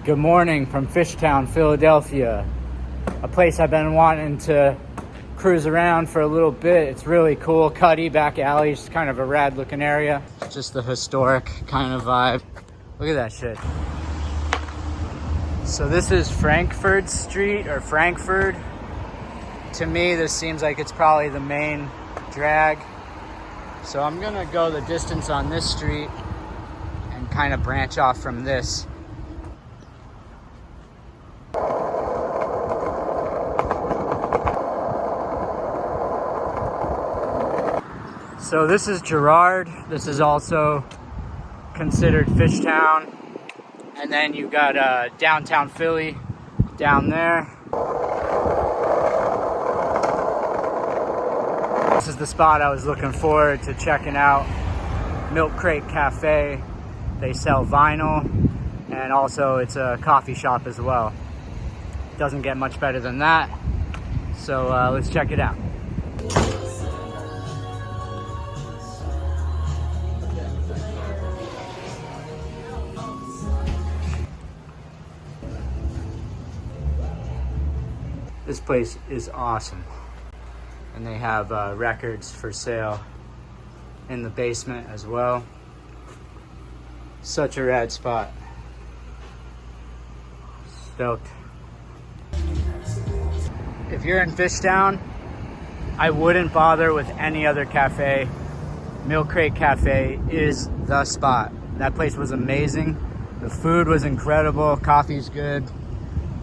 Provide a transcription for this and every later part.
Good morning from Fishtown, Philadelphia. A place I've been wanting to cruise around for a little bit. It's really cool. Cuddy back alley, it's kind of a rad looking area. Just the historic kind of vibe. Look at that shit. So this is Frankfurt Street or Frankfurt. To me, this seems like it's probably the main drag. So I'm gonna go the distance on this street and kind of branch off from this. So this is Girard. This is also considered Fishtown. And then you got downtown Philly down there. This is the spot I was looking forward to checking out. Milk Crate Cafe. They sell vinyl, and also it's a coffee shop as well. Doesn't get much better than that. So let's check it out. This place is awesome. And they have records for sale in the basement as well. Such a rad spot. Stoked. If you're in Fishtown, I wouldn't bother with any other cafe. Milk Crate Cafe is the spot. That place was amazing. The food was incredible. Coffee's good.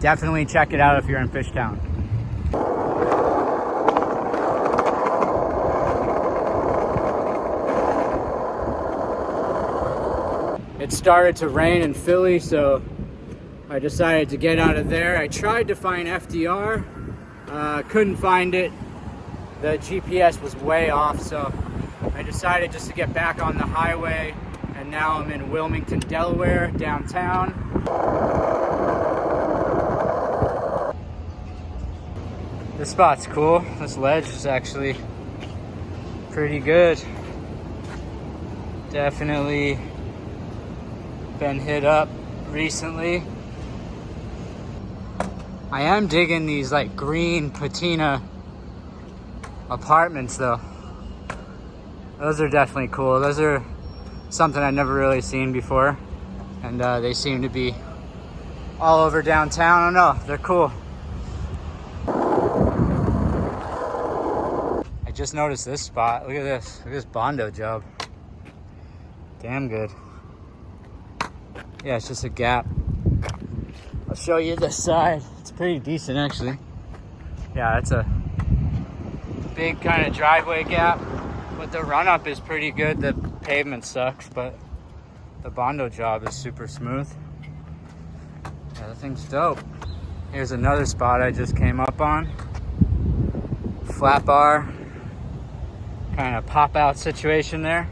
Definitely check it out if you're in Fishtown. It started to rain in Philly, so I decided to get out of there. I tried to find FDR, couldn't find it. The GPS was way off, so I decided just to get back on the highway, and now I'm in Wilmington, Delaware, downtown. This spot's cool. This ledge is actually pretty good. Definitely been hit up recently. I am digging these like green patina apartments though. Those are definitely cool. Those are something I've never really seen before, and they seem to be all over downtown. I don't know, they're cool. I just noticed this spot. Look at this. Look at this Bondo job. Damn good. Yeah, it's just a gap. I'll show you this side. It's pretty decent actually. Yeah, it's a big kind of driveway gap, but the run up is pretty good. The pavement sucks, but the Bondo job is super smooth. Yeah, that thing's dope. Here's another spot I just came up on. Flat bar, kind of pop out situation there.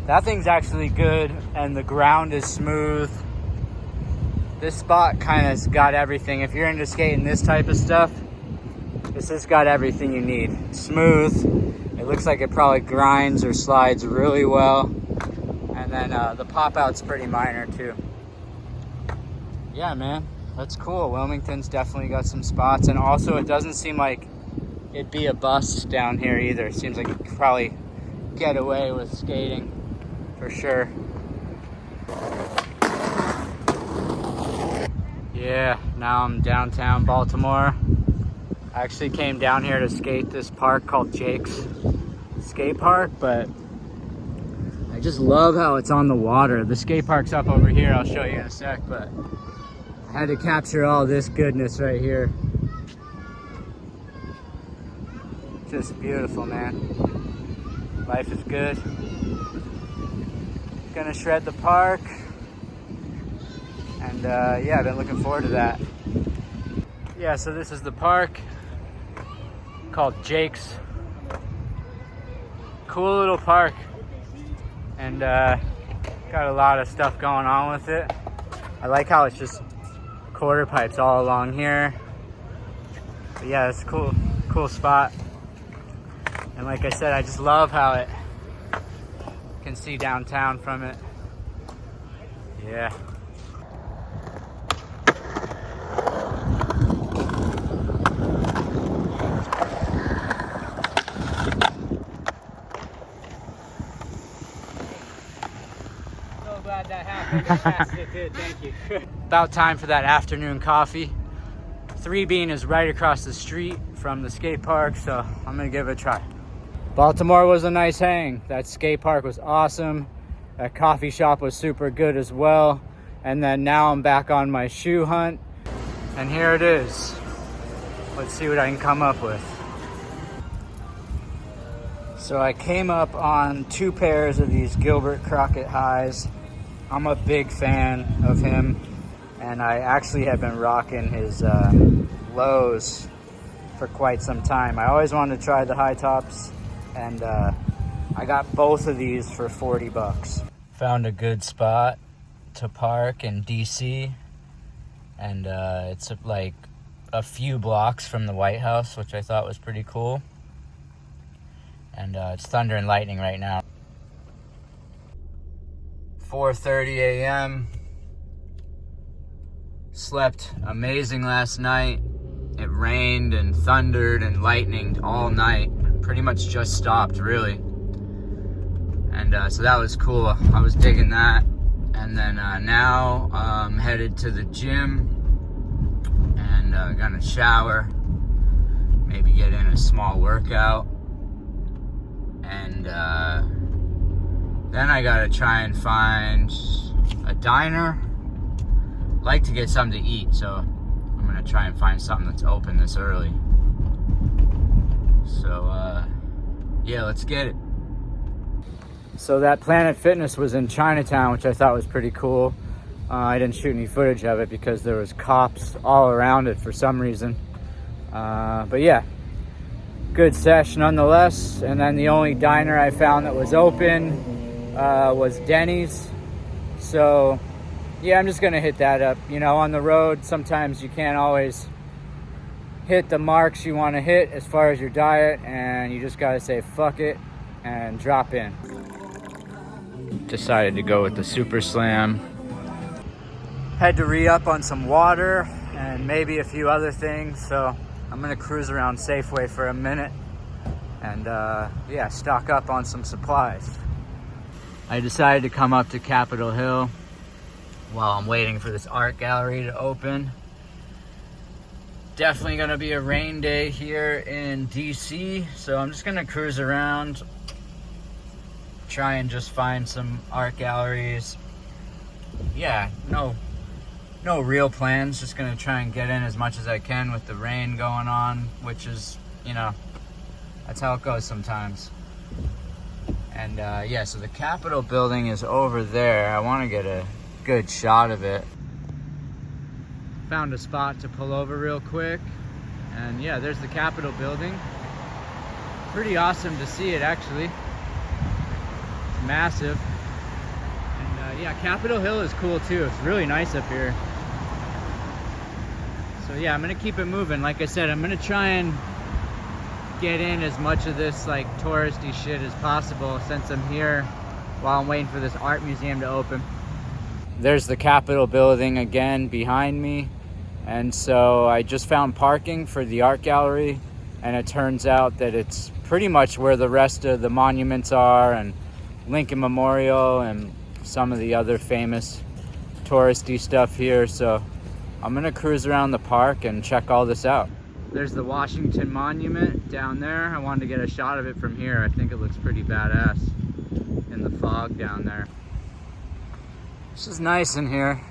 That thing's actually good, and the ground is smooth. This spot kind of's got everything. If you're into skating this type of stuff, this has got everything you need. Smooth. It looks like it probably grinds or slides really well. And then the pop out's pretty minor too. Yeah, man, that's cool. Wilmington's definitely got some spots, and also it doesn't seem like it'd be a bust down here either. It seems like you could probably get away with skating for sure. Yeah, now I'm downtown Baltimore. I actually came down here to skate this park called Jake's Skate Park, but I just love how it's on the water. The skate park's up over here, I'll show you in a sec, but I had to capture all this goodness right here. Just beautiful, man. Life is good. Gonna shred the park, and yeah, I've been looking forward to that. Yeah, so this is the park called Jake's. Cool little park, and got a lot of stuff going on with it. I like how it's just quarter pipes all along here. But yeah, it's a cool spot. And like I said, I just love how it can see downtown from it. Yeah. So glad that happened. Yes, it did. Thank you. About time for that afternoon coffee. Three Bean is right across the street from the skate park, so I'm gonna give it a try. Baltimore was a nice hang. That skate park was awesome. That coffee shop was super good as well. And then now I'm back on my shoe hunt. And here it is. Let's see what I can come up with. So I came up on 2 pairs of these Gilbert Crockett highs. I'm a big fan of him. And I actually have been rocking his lows for quite some time. I always wanted to try the high tops. And I got both of these for 40 bucks. Found a good spot to park in DC, and it's like a few blocks from the White House, which I thought was pretty cool. And it's thunder and lightning right now. 4:30 a.m. Slept amazing last night. It rained and thundered and lightninged all night. Pretty much just stopped, really. And so that was cool. I was digging that. And then now I'm headed to the gym and gonna shower, maybe get in a small workout, and then I gotta try and find a diner. Like to get something to eat, so I'm gonna try and find something that's open this early. So yeah, let's get it. So that Planet Fitness was in Chinatown, which I thought was pretty cool. I didn't shoot any footage of it because there was cops all around it for some reason. But yeah, good sesh nonetheless. And then the only diner I found that was open was Denny's. So yeah, I'm just gonna hit that up. You know, on the road, sometimes you can't always hit the marks you want to hit as far as your diet, and you just gotta say fuck it and drop in. Decided to go with the Super Slam. Had to re-up on some water and maybe a few other things, so I'm gonna cruise around Safeway for a minute and yeah, stock up on some supplies. I decided to come up to Capitol Hill while I'm waiting for this art gallery to open. Definitely gonna be a rain day here in DC, so I'm just gonna cruise around, try and just find some art galleries. Yeah, no real plans, just gonna try and get in as much as I can with the rain going on, which is, you know, that's how it goes sometimes. And yeah, so the Capitol building is over there. I wanna get a good shot of it. Found a spot to pull over real quick, and yeah, there's the Capitol building. Pretty awesome to see it, actually. It's massive. And yeah, Capitol Hill is cool too. It's really nice up here. So yeah, I'm gonna keep it moving. Like I said, I'm gonna try and get in as much of this like touristy shit as possible since I'm here while I'm waiting for this art museum to open. There's the Capitol building again behind me. And so I just found parking for the art gallery, and it turns out that it's pretty much where the rest of the monuments are, and Lincoln Memorial and some of the other famous touristy stuff here. So I'm gonna cruise around the park and check all this out. There's the Washington Monument down there. I wanted to get a shot of it from here. I think it looks pretty badass in the fog down there. This is nice in here.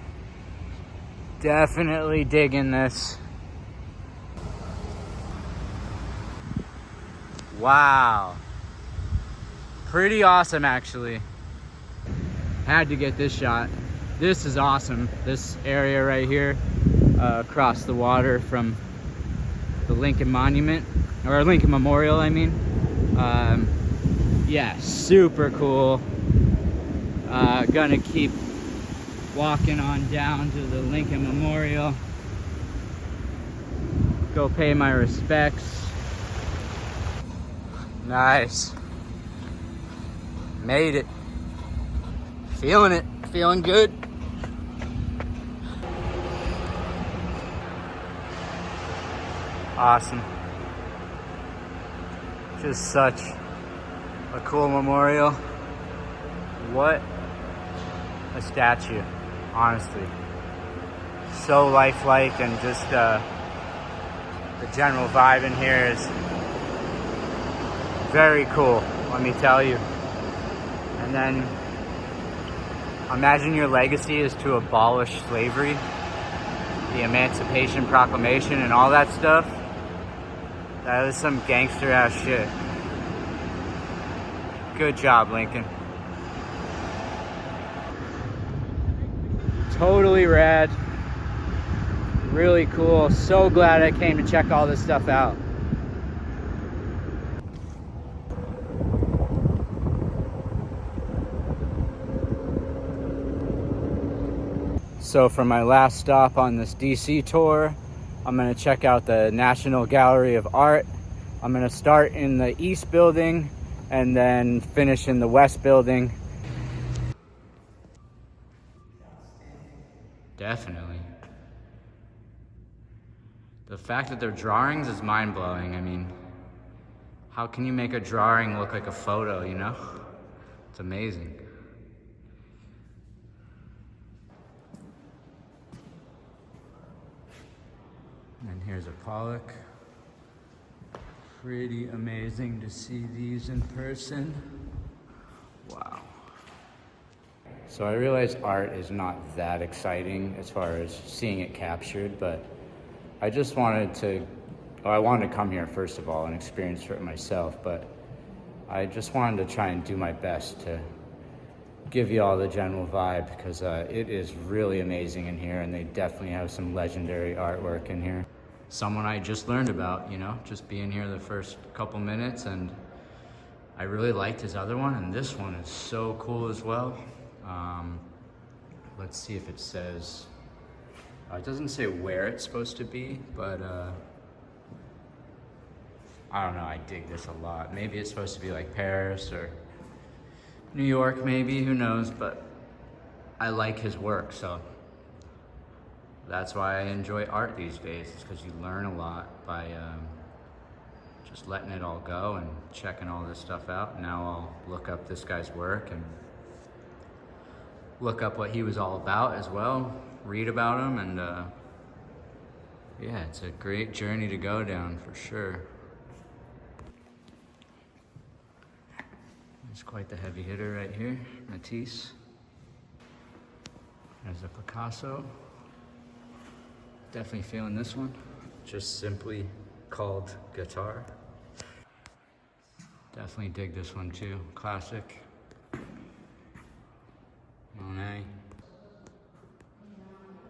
Definitely digging this. Wow. Pretty awesome, actually. Had to get this shot. This is awesome. This area right here, across the water from the Lincoln Monument, or Lincoln Memorial, I mean. Yeah, super cool. Gonna keep walking on down to the Lincoln Memorial. Go pay my respects. Nice. Made it. Feeling it. Feeling good. Awesome. Just such a cool memorial. What a statue, honestly. So lifelike, and just the general vibe in here is very cool, let me tell you. And then imagine your legacy is to abolish slavery, the Emancipation Proclamation and all that stuff. That is some gangster ass shit. Good job, Lincoln. Totally rad. Really cool. So glad I came to check all this stuff out. So for my last stop on this DC tour, I'm gonna check out the National Gallery of Art. I'm gonna start in the East Building and then finish in the West Building. Definitely. The fact that they're drawings is mind-blowing. I mean, how can you make a drawing look like a photo, you know? It's amazing. And here's a Pollock. Pretty amazing to see these in person. Wow. So I realize art is not that exciting as far as seeing it captured, but I just wanted to, I wanted to come here first of all and experience it myself, but I just wanted to try and do my best to give you all the general vibe, because it is really amazing in here, and they definitely have some legendary artwork in here. Someone I just learned about, you know, just being here the first couple minutes, and I really liked his other one, and this one is so cool as well. Let's see if it says, it doesn't say where it's supposed to be, but I don't know, I dig this a lot. Maybe it's supposed to be like Paris or New York, maybe, who knows, but I like his work, so that's why I enjoy art these days, is because you learn a lot by just letting it all go and checking all this stuff out. Now I'll look up this guy's work and look up what he was all about as well, read about him, and yeah, it's a great journey to go down for sure. It's quite the heavy hitter right here, Matisse. There's a Picasso. Definitely feeling this one. Just simply called Guitar. Definitely dig this one too. Classic. Monet.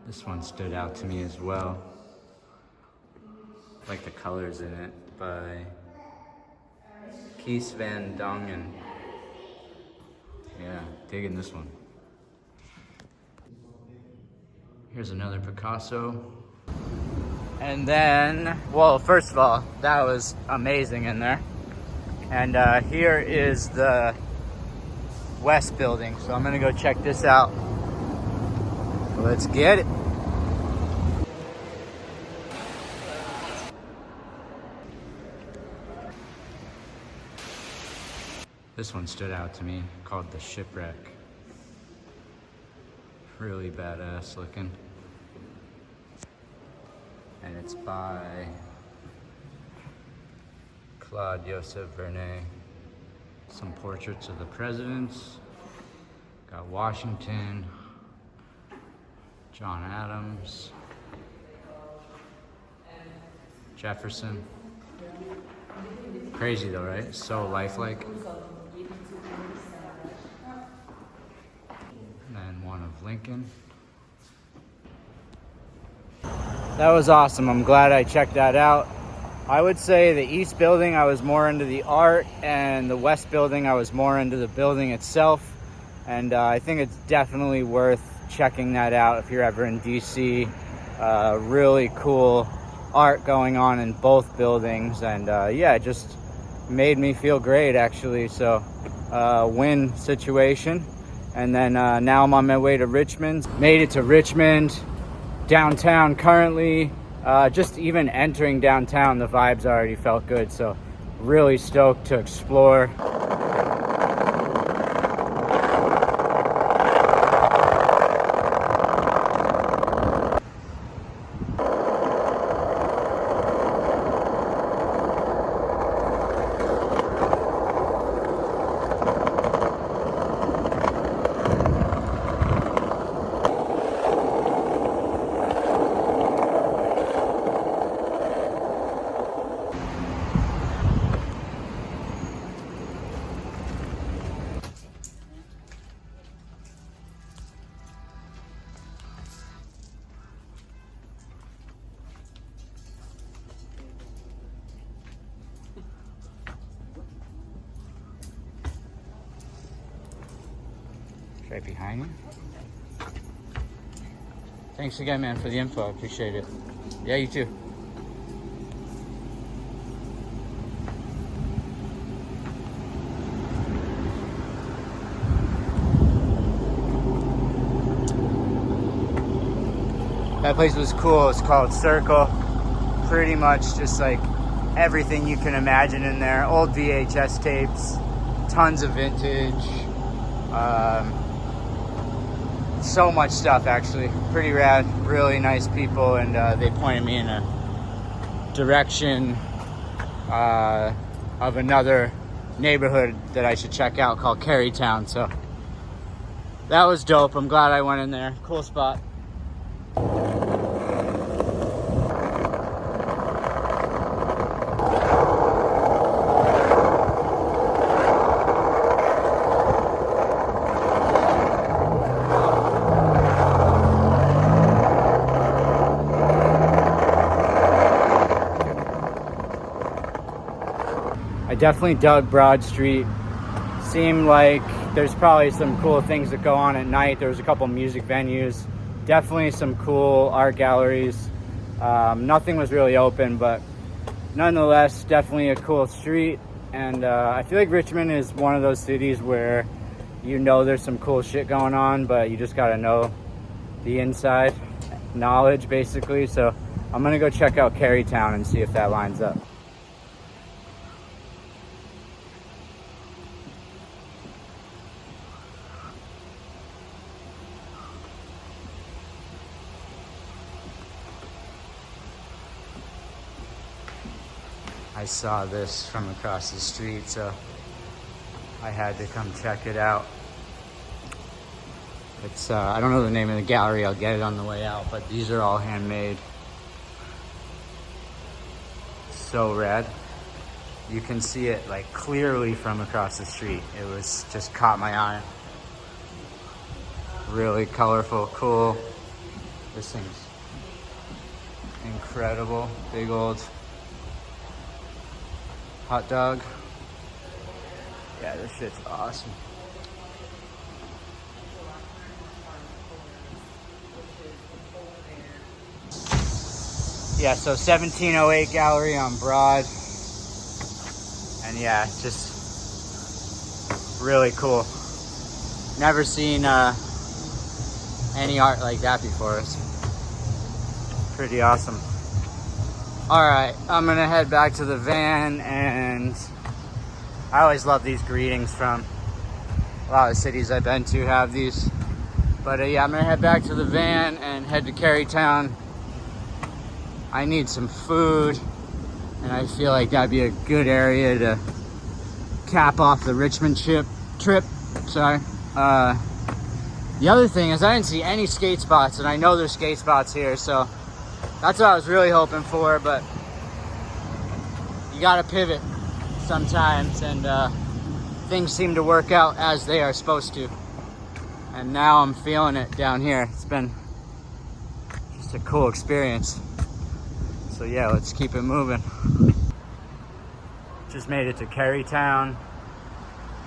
This one stood out to me as well. Like the colors in it, by Kees van Dongen. Yeah, digging this one. Here's another Picasso. And then, well, first of all, that was amazing in there. And here is the West Building. So I'm gonna go check this out. Let's get it. This one stood out to me, called The Shipwreck. Really badass looking. And it's by Claude Joseph Vernet. Some portraits of the presidents. Got Washington, John Adams, Jefferson. Crazy though, right? So lifelike. And one of Lincoln. That was awesome. I'm glad I checked that out. I would say the East Building, I was more into the art, and the West Building, I was more into the building itself. And I think it's definitely worth checking that out if you're ever in DC. Really cool art going on in both buildings, and yeah, it just made me feel great actually. So win situation. And then now I'm on my way to Richmond. Made it to Richmond, downtown currently. Just even entering downtown, the vibes already felt good. So really stoked to explore. Right behind you. Thanks again, man, for the info. I appreciate it. Yeah, you too. That place was cool. It's called Circle. Pretty much just like everything you can imagine in there. Old VHS tapes, tons of vintage. So much stuff, actually. Pretty rad, really nice people, and they pointed me in a direction of another neighborhood that I should check out called Carytown. So that was dope. I'm glad I went in there. Cool spot. I definitely dug Broad Street. Seemed like there's probably some cool things that go on at night. There was a couple music venues, definitely some cool art galleries. Nothing was really open, but nonetheless, definitely a cool street. And I feel like Richmond is one of those cities where you know there's some cool shit going on, but you just gotta know the inside knowledge, basically. So I'm gonna go check out Carytown and see if that lines up. I saw this from across the street, so I had to come check it out. It's, I don't know the name of the gallery, I'll get it on the way out, but these are all handmade. So rad. You can see it like clearly from across the street. It was just caught my eye. Really colorful, cool. This thing's incredible. Big old hot dog. Yeah, this shit's awesome. Yeah, so 1708 Gallery on Broad. And yeah, just really cool. Never seen any art like that before. It's pretty awesome. All right, I'm gonna head back to the van, and I always love these greetings from a lot of cities I've been to have these. But yeah, I'm gonna head back to the van and head to Carytown. I need some food, and I feel like that'd be a good area to cap off the Richmond trip. Sorry. The other thing is I didn't see any skate spots, and I know there's skate spots here, so that's what I was really hoping for, but you gotta pivot sometimes, and things seem to work out as they are supposed to. And now I'm feeling it down here. It's been just a cool experience. So yeah, let's keep it moving. Just made it to Carytown.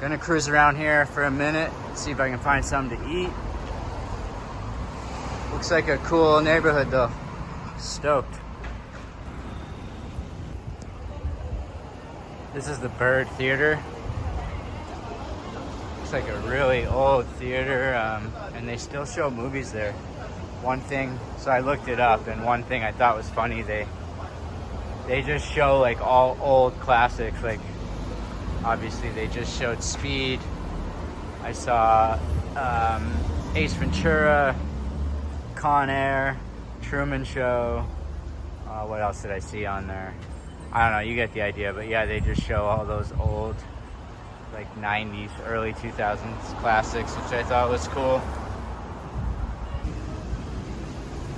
Gonna cruise around here for a minute, see if I can find something to eat. Looks like a cool neighborhood though. Stoked. This is the Bird Theater. Looks like a really old theater, and they still show movies there. One thing, so I looked it up, and one thing I thought was funny, they just show like all old classics. Like obviously they just showed Speed. I saw Ace Ventura, Con Air, Truman Show. What else did I see on there? I don't know, you get the idea. But yeah, they just show all those old like 90s, early 2000s classics, which I thought was cool.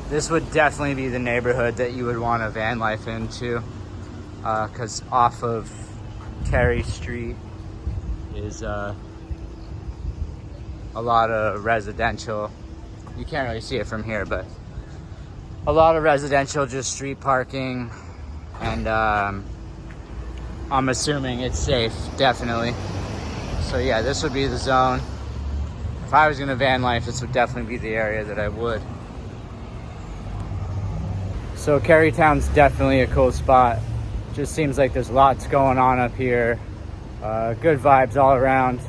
This would definitely be the neighborhood that you would want to van life into, because off of Cary Street is a lot of residential. You can't really see it from here, but a lot of residential, just street parking, and I'm assuming it's safe, definitely. So yeah, this would be the zone. If I was gonna van life, this would definitely be the area that I would. So Carytown's definitely a cool spot. Just seems like there's lots going on up here. Good vibes all around.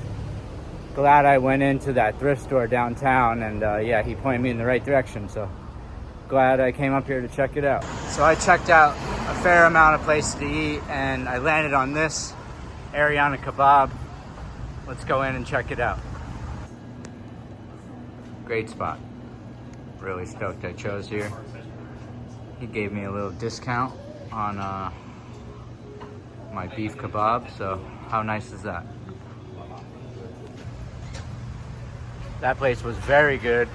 Glad I went into that thrift store downtown, and yeah, he pointed me in the right direction. So glad I came up here to check it out. So I checked out a fair amount of places to eat, and I landed on this, Ariana Kebab. Let's go in and check it out. Great spot. Really stoked I chose here. He gave me a little discount on my beef kebab, so how nice is that? That place was very good.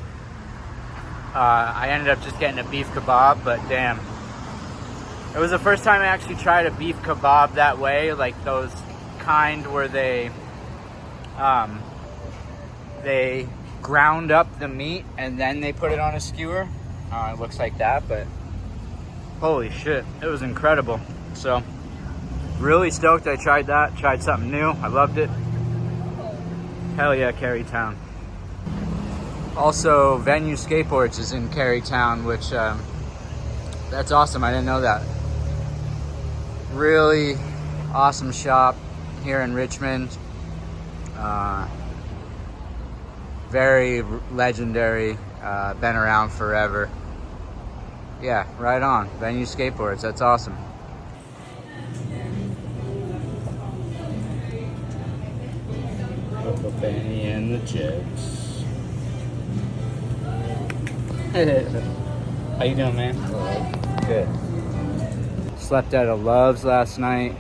I ended up just getting a beef kebab, but damn. It was the first time I actually tried a beef kebab that way, like those kind where they ground up the meat and then they put it on a skewer. It looks like that, but holy shit, it was incredible. So really stoked I tried that, tried something new. I loved it. Hell yeah, Carytown. Also, Venue Skateboards is in Carytown, which that's awesome. I didn't know that. Really awesome shop here in Richmond. Very legendary, been around forever. Yeah, right on. Venue Skateboards, that's awesome. Uncle Benny and the Jets. How you doing, man? Good. Slept at a Love's last night.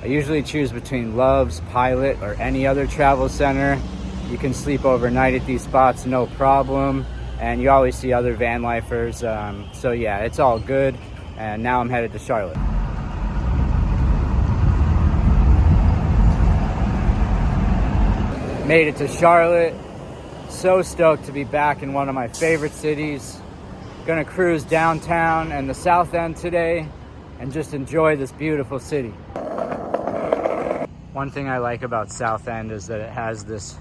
I usually choose between Love's, Pilot, or any other travel center. You can sleep overnight at these spots, no problem. And you always see other van lifers. So yeah, it's all good. And now I'm headed to Charlotte. Made it to Charlotte. So stoked to be back in one of my favorite cities. Gonna cruise downtown and the South End today and just enjoy this beautiful city. One thing I like about South End is that it has this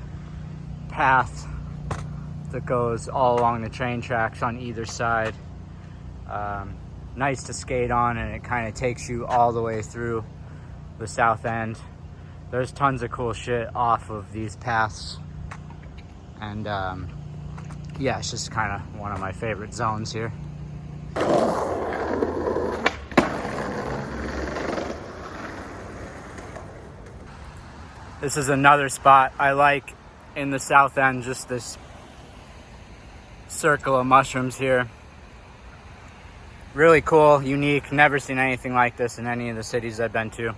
path that goes all along the train tracks on either side. Nice to skate on, and it kind of takes you all the way through the South End. There's tons of cool shit off of these paths. And yeah, it's just kind of one of my favorite zones here. This is another spot I like in the South End, just this circle of mushrooms here. Really cool, unique, never seen anything like this in any of the cities I've been to.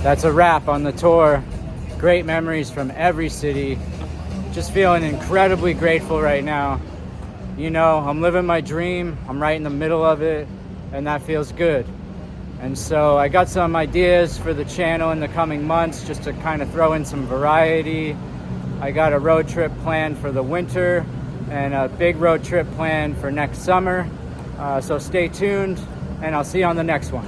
that's a wrap on the tour. Great memories from every city. Just feeling incredibly grateful right now. You know, I'm living my dream. I'm right in the middle of it, and that feels good. And so I got some ideas for the channel in the coming months just to kind of throw in some variety. I got a road trip planned for the winter and a big road trip planned for next summer. So stay tuned, and I'll see you on the next one.